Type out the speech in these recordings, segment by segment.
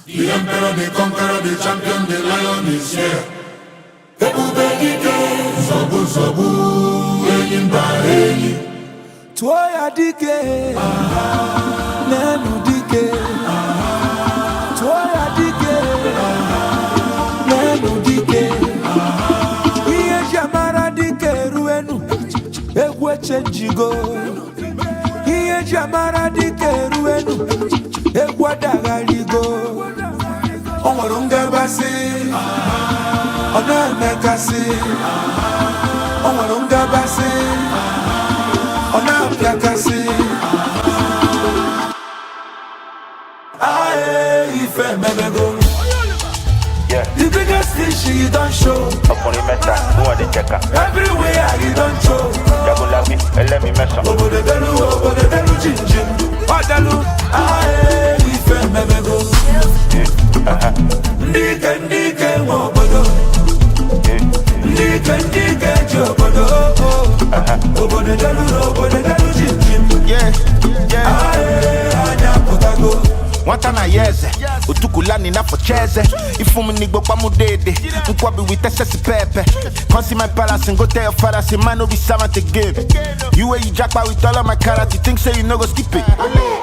The emperor, the conqueror, the champion, the lion is here. Ebubedike, Zobu Zobu, Enyimba Enyi. Toya dike, Nenu dike. Toya dike, Nenu dike. Iye jamara dike ruenu, egwe chenjigo. Iye jamara dike ruenu, egwe dagaligo. Onwarunga basi, ona mekasi. Onwarunga basi, ona piakasi. Aye, ife memego. Yeah. The biggest fish you don't show. Everywhere you don't show. Obo de belu jinjin. Odalu, aye, ife memego. Ndike mobodo. Ndike jobodo. Obo de belu jinjin. Yeah. Aye, anya potago. Wantana yeze, utukulani na focheze. Ifumu nigbo kwa mudede, nkwabi witese si pepe. Come see my palace and go tell your father, say man no be servant again. You where you jackpot with all of my carrots, you think say you no go skip it.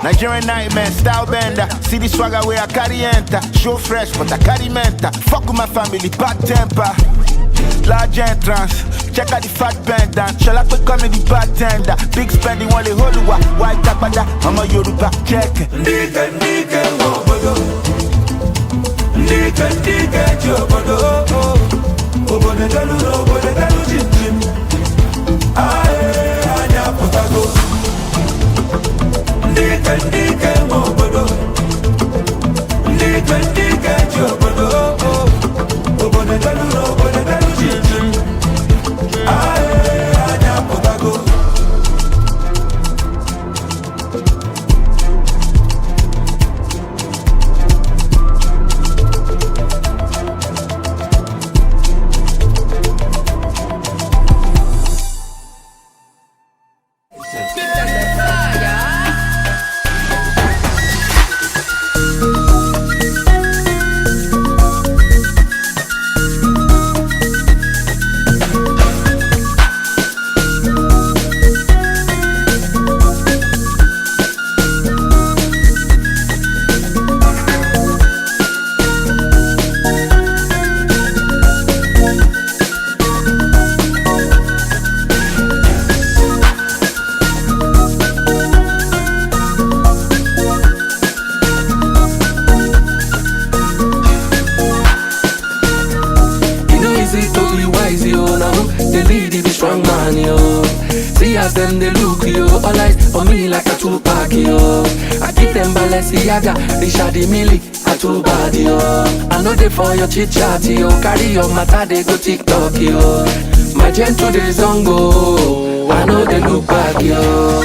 Nigerian nightmare, style bender. See the swagger where I carry enter. Show fresh, but I carry mental. Fuck with my family, bad temper. Large entrance, check out the fat band down. Shall I become the bartender? Big spending one the whole white tapada. I'm a Yoruba check. Ndike mobodo. Ndike jobodo. Obo de belu jinjin. Aye, anya potago. Ndike mobodo. Ndike jobodo. Obo de belu jinjin. Aye, anya potago. Them they look yo, all eyes on me like a two-pack yo. I keep them Balenciaga, Richard Mille, a two-bad yo. I know they for your chit-chat yo, carry your matter they go TikTok yo. My gentle days on go, I know they look back yo.